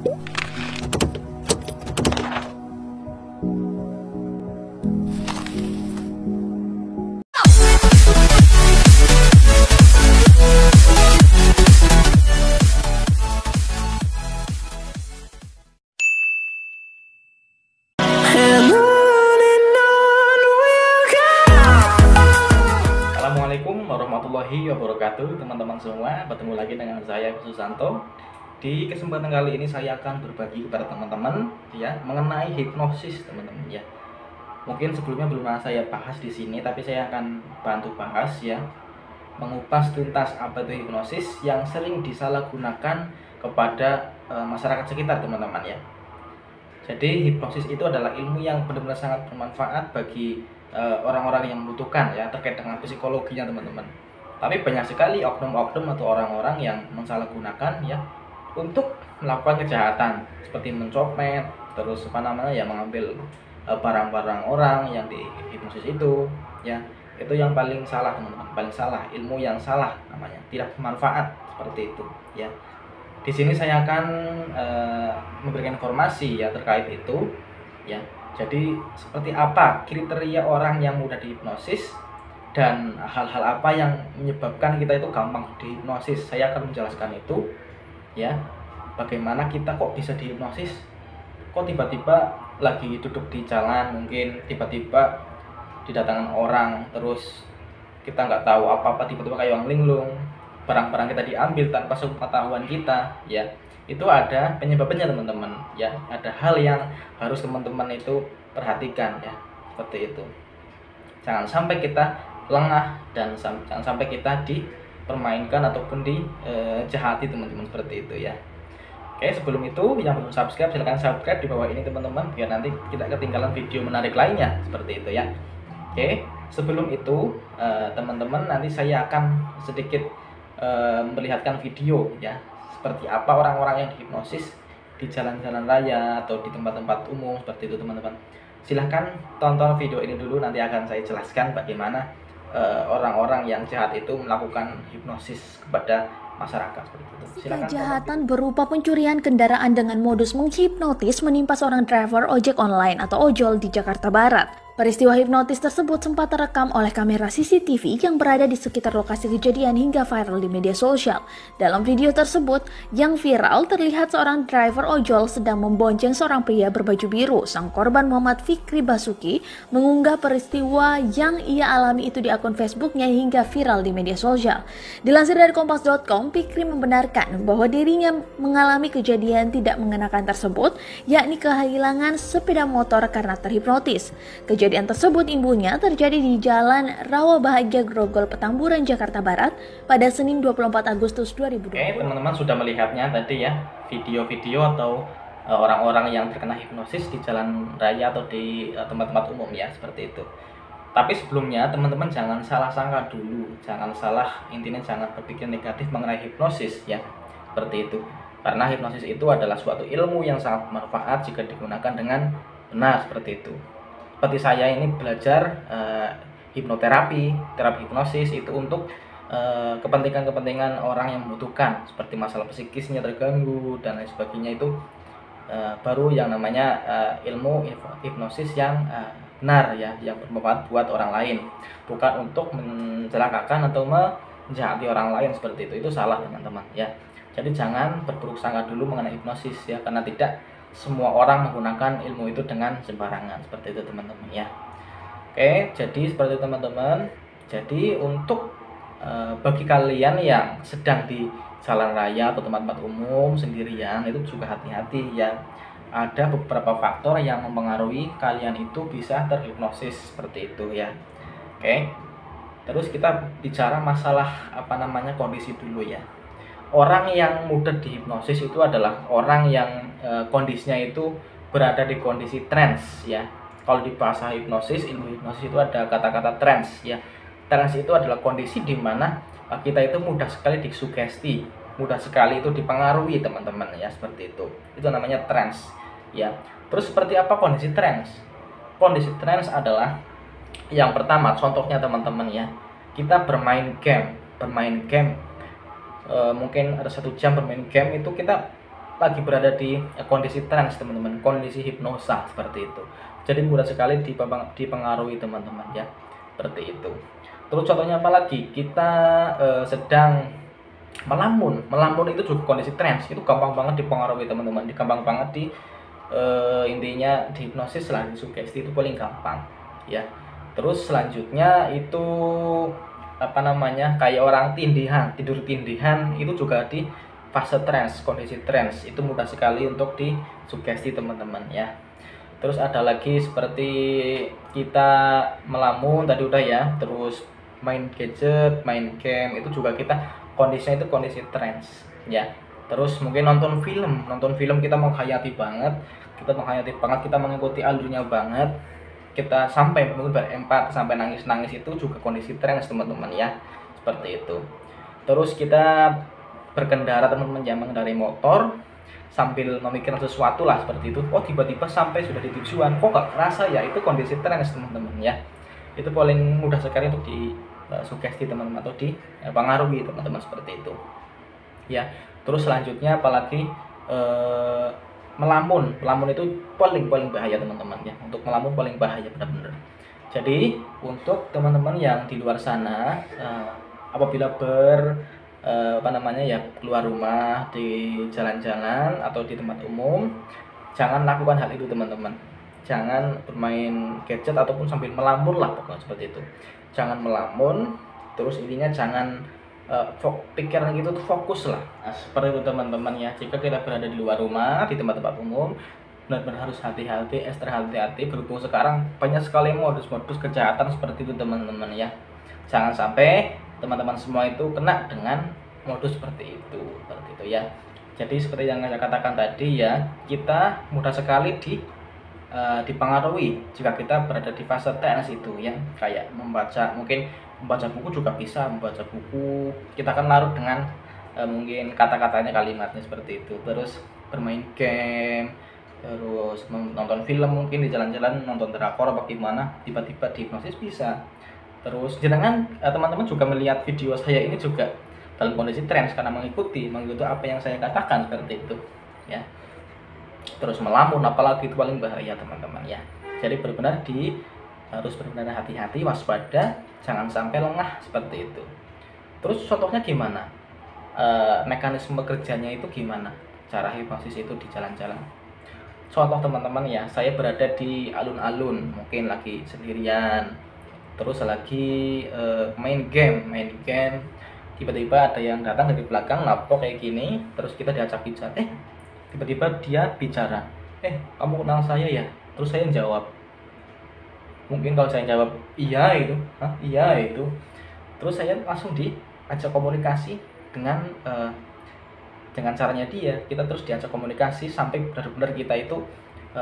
Assalamualaikum warahmatullahi wabarakatuh, teman-teman semua. Bertemu lagi dengan saya Susanto. Di kesempatan kali ini saya akan berbagi kepada teman-teman ya mengenai hipnosis, teman-teman ya. Mungkin sebelumnya belum saya bahas di sini, tapi saya akan bantu bahas ya, mengupas tuntas apa itu hipnosis yang sering disalahgunakan kepada masyarakat sekitar, teman-teman ya. Jadi hipnosis itu adalah ilmu yang benar-benar sangat bermanfaat bagi orang-orang yang membutuhkan ya, terkait dengan psikologinya, teman-teman. Tapi banyak sekali oknum-oknum atau orang-orang yang mensalahgunakan ya untuk melakukan kejahatan seperti mencopet, terus ya mengambil barang-barang orang yang di hipnosis itu ya. Itu yang paling salah, teman-teman, paling salah, ilmu yang salah namanya, tidak bermanfaat seperti itu ya. Di sini saya akan memberikan informasi ya terkait itu ya. Jadi seperti apa kriteria orang yang mudah dihipnosis dan hal-hal apa yang menyebabkan kita itu gampang dihipnosis. Saya akan menjelaskan itu ya. Bagaimana kita kok bisa dihipnosis? Kok tiba-tiba lagi duduk di jalan, mungkin tiba-tiba didatangkan orang, terus kita nggak tahu apa-apa, tiba-tiba kayak orang linglung, barang-barang kita diambil tanpa sepengetahuan kita ya. Itu ada penyebabnya, teman-teman ya. Ada hal yang harus teman-teman itu perhatikan ya, seperti itu. Jangan sampai kita lengah dan jangan sampai kita dipermainkan ataupun dijahati, teman-teman, seperti itu ya. Oke, sebelum itu yang belum subscribe silahkan subscribe di bawah ini, teman-teman, biar nanti tidak ketinggalan video menarik lainnya, seperti itu ya. Oke, sebelum itu teman-teman, nanti saya akan sedikit memperlihatkan video ya, seperti apa orang-orang yang dihipnosis di jalan-jalan raya atau di tempat-tempat umum seperti itu, teman-teman. Silahkan tonton video ini dulu, nanti akan saya jelaskan bagaimana orang-orang yang jahat itu melakukan hipnosis kepada masyarakat seperti itu. Kejahatan berupa pencurian kendaraan dengan modus menghipnotis menimpa seorang driver ojek online atau ojol di Jakarta Barat. Peristiwa hipnotis tersebut sempat terekam oleh kamera CCTV yang berada di sekitar lokasi kejadian hingga viral di media sosial. Dalam video tersebut, yang viral terlihat seorang driver ojol sedang membonceng seorang pria berbaju biru. Sang korban Muhammad Fikri Basuki mengunggah peristiwa yang ia alami itu di akun Facebooknya hingga viral di media sosial. Dilansir dari kompas.com, Fikri membenarkan bahwa dirinya mengalami kejadian tidak mengenakan tersebut, yakni kehilangan sepeda motor karena terhipnotis. Kejadian tersebut ibunya terjadi di Jalan Rawa Bahagia Grogol, Petamburan, Jakarta Barat pada Senin 24 Agustus 2020. Oke, teman-teman sudah melihatnya tadi ya, video-video atau orang-orang yang terkena hipnosis di jalan raya atau di tempat-tempat umum ya, seperti itu. Tapi sebelumnya teman-teman jangan salah sangka dulu, intinya jangan berpikir negatif mengenai hipnosis ya, seperti itu. Karena hipnosis itu adalah suatu ilmu yang sangat bermanfaat jika digunakan dengan benar, seperti itu. Seperti saya ini belajar hipnoterapi, terapi hipnosis itu untuk kepentingan-kepentingan orang yang membutuhkan, seperti masalah psikisnya terganggu dan lain sebagainya. Itu baru yang namanya ilmu hipnosis yang benar ya, yang bermanfaat buat orang lain, bukan untuk mencelakakan atau menjahati orang lain seperti itu. Itu salah, teman-teman ya. Jadi jangan berburuk sangka dulu mengenai hipnosis ya, karena tidak semua orang menggunakan ilmu itu dengan sembarangan, seperti itu, teman-teman ya. Oke, jadi seperti itu, teman-teman. Jadi untuk bagi kalian yang sedang di jalan raya atau tempat-tempat umum sendirian, itu juga hati-hati ya. Ada beberapa faktor yang mempengaruhi kalian itu bisa terhipnosis, seperti itu ya. Oke, terus kita bicara masalah kondisi dulu ya. Orang yang mudah dihipnosis itu adalah orang yang kondisinya itu berada di kondisi trance ya. Kalau di bahasa hipnosis, ilmu hipnosis itu ada kata-kata trance ya. Trance itu adalah kondisi di mana kita itu mudah sekali disugesti, mudah sekali itu dipengaruhi, teman-teman ya, seperti itu. Itu namanya trance ya. Terus seperti apa kondisi trance? Kondisi trance adalah yang pertama, contohnya teman-teman ya, kita bermain game, mungkin ada 1 jam bermain game, itu kita lagi berada di kondisi trance teman-teman, kondisi hipnosa seperti itu. Jadi mudah sekali dipengaruhi teman-teman ya, seperti itu. Terus contohnya apa lagi? Kita sedang melamun itu juga kondisi trance, itu gampang banget dipengaruhi teman-teman, gampang banget intinya di hipnosis lah, di sugesti itu paling gampang ya. Terus selanjutnya itu apa namanya, kayak orang tidur tindihan itu juga di fase trance, kondisi trance itu mudah sekali untuk disugesti teman-teman ya. Terus ada lagi seperti kita melamun tadi udah ya, terus main gadget, main game itu juga kita kondisinya itu kondisi trance ya. Terus mungkin nonton film kita menghayati banget, kita mengikuti alurnya banget, kita sampai mungkin berempat sampai nangis itu juga kondisi trance teman-teman ya, seperti itu. Terus kita berkendara teman-teman ya, mengendarai motor sambil memikirkan sesuatu lah seperti itu, oh tiba-tiba sampai sudah di tujuan kok gak kerasa ya, itu kondisi trance teman-teman ya. Itu paling mudah sekali untuk sugesti teman-teman atau dipengaruhi teman-teman seperti itu ya. Terus selanjutnya apalagi melamun itu paling bahaya teman-teman ya. Untuk melamun paling bahaya benar-benar. Jadi untuk teman-teman yang di luar sana apabila keluar rumah di jalan-jalan atau di tempat umum, jangan lakukan hal itu teman-teman. Jangan bermain gadget ataupun sambil melamun lah, pokoknya seperti itu. Jangan melamun, terus intinya jangan pikiran gitu tuh fokus lah. Nah, seperti itu teman-teman ya. Jika kita berada di luar rumah, di tempat-tempat umum, benar-benar harus hati-hati, ekstra hati-hati. Berhubung sekarang banyak sekali modus-modus kejahatan seperti itu teman-teman ya. Jangan sampai teman-teman semua itu kena dengan modus seperti itu ya. Jadi seperti yang saya katakan tadi ya, kita mudah sekali dipengaruhi jika kita berada di fase trance itu ya. Kayak membaca buku juga bisa, membaca buku kita akan larut dengan mungkin kata-katanya, kalimatnya seperti itu. Terus bermain game, terus nonton film, mungkin di jalan-jalan nonton drakor apa gimana, tiba-tiba dihipnosis bisa. Terus jangan teman-teman juga melihat video saya ini juga dalam kondisi trance karena mengikuti apa yang saya katakan seperti itu ya. Terus melamun apalagi itu paling bahaya teman-teman ya. Jadi harus benar-benar hati-hati, waspada, jangan sampai lengah seperti itu. Terus contohnya gimana? Mekanisme kerjanya itu gimana? Cara hipnosis itu di jalan-jalan. Contoh teman-teman ya, saya berada di alun-alun, mungkin lagi sendirian, terus lagi main game, tiba-tiba ada yang datang dari belakang lapor kayak gini, terus kita diajak bicara, tiba-tiba dia bicara, kamu kenal saya ya? Terus saya jawab, mungkin kalau saya jawab iya itu, terus saya langsung diajak komunikasi dengan caranya kita terus diajak komunikasi sampai benar-benar kita itu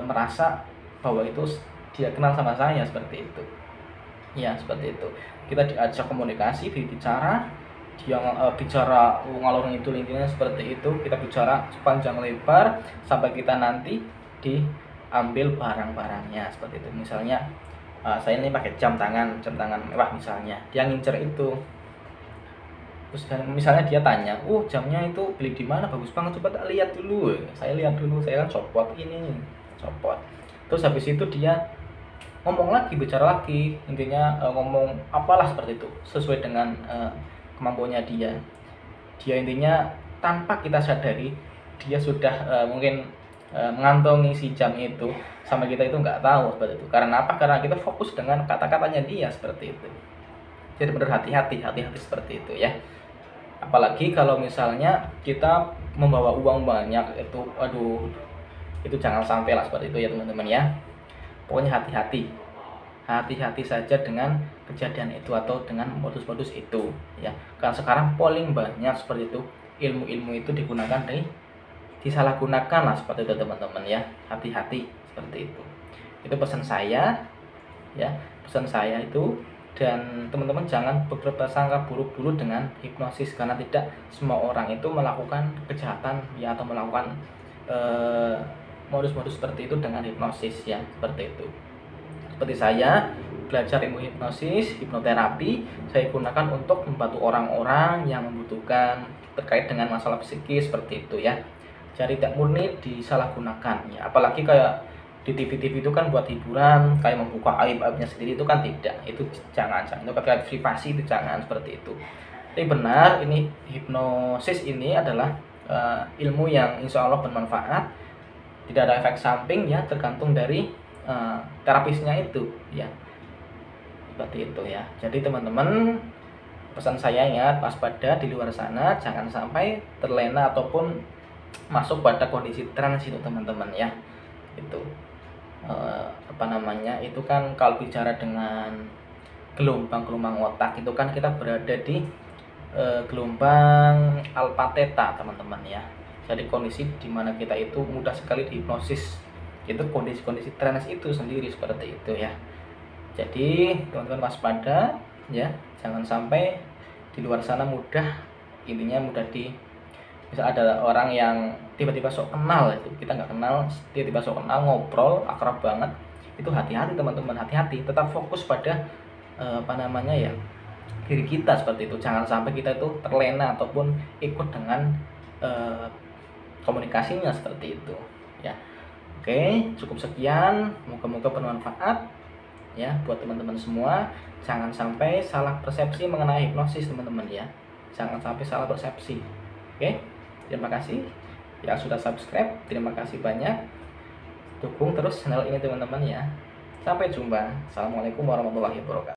merasa bahwa itu dia kenal sama saya, seperti itu ya. Seperti itu kita diajak komunikasi, bicara, dia bicara ngalor ngidul, intinya seperti itu. Kita bicara sepanjang lebar sampai kita nanti diambil barang-barangnya seperti itu. Misalnya saya ini pakai jam tangan mewah misalnya, dia ngincer itu. Terus misalnya dia tanya, jamnya itu beli di mana, bagus banget, coba tak lihat dulu. Saya lihat dulu, saya kan copot. Terus habis itu dia ngomong lagi, bicara lagi, intinya ngomong apalah seperti itu sesuai dengan kemampuannya dia intinya tanpa kita sadari dia sudah mungkin mengantongi si jam itu sampai kita itu nggak tahu seperti itu. Karena apa? Karena kita fokus dengan kata-katanya dia, seperti itu. Jadi benar hati-hati seperti itu ya. Apalagi kalau misalnya kita membawa uang banyak, itu jangan sampai lah seperti itu ya teman-teman ya. Pokoknya hati-hati saja dengan kejadian itu atau dengan modus-modus itu ya. Karena sekarang paling banyak seperti itu, ilmu-ilmu itu disalahgunakan lah seperti itu teman-teman ya. Hati-hati seperti itu. Itu pesan saya ya, itu. Dan teman-teman jangan berprasangka buruk dulu dengan hipnosis, karena tidak semua orang itu melakukan kejahatan ya, atau melakukan modus-modus seperti itu dengan hipnosis ya, seperti itu. Seperti saya belajar ilmu hipnosis, hipnoterapi, saya gunakan untuk membantu orang-orang yang membutuhkan terkait dengan masalah psikis seperti itu ya. jadi tidak murni disalahgunakan ya. Apalagi kayak di TV-TV itu kan buat hiburan, kayak membuka aib-aibnya sendiri itu kan tidak, itu jangan, itu terkait privasi, itu jangan seperti itu. Tapi benar, ini hipnosis ini adalah ilmu yang insya Allah bermanfaat, tidak ada efek samping ya, tergantung dari terapisnya itu ya, seperti itu ya. Jadi teman-teman, pesan saya ingat, waspada di luar sana, jangan sampai terlena ataupun masuk pada kondisi trans itu teman-teman ya. Itu itu kan kalau bicara dengan gelombang otak itu kan kita berada di gelombang alpha theta teman-teman ya. Jadi kondisi dimana kita itu mudah sekali dihipnosis, itu kondisi-kondisi trans itu sendiri seperti itu ya. Jadi teman-teman waspada ya, jangan sampai di luar sana mudah bisa ada orang yang tiba-tiba sok kenal, itu kita nggak kenal, tiba-tiba sok kenal, ngobrol akrab banget, itu hati-hati teman-teman, hati-hati, tetap fokus pada diri kita seperti itu. Jangan sampai kita itu terlena ataupun ikut dengan komunikasinya seperti itu ya. Oke, cukup sekian, moga-moga bermanfaat ya buat teman-teman semua. Jangan sampai salah persepsi mengenai hipnosis teman-teman ya, jangan sampai salah persepsi. Oke, terima kasih yang sudah subscribe, terima kasih banyak, dukung terus channel ini teman-teman ya. Sampai jumpa, assalamualaikum warahmatullahi wabarakatuh.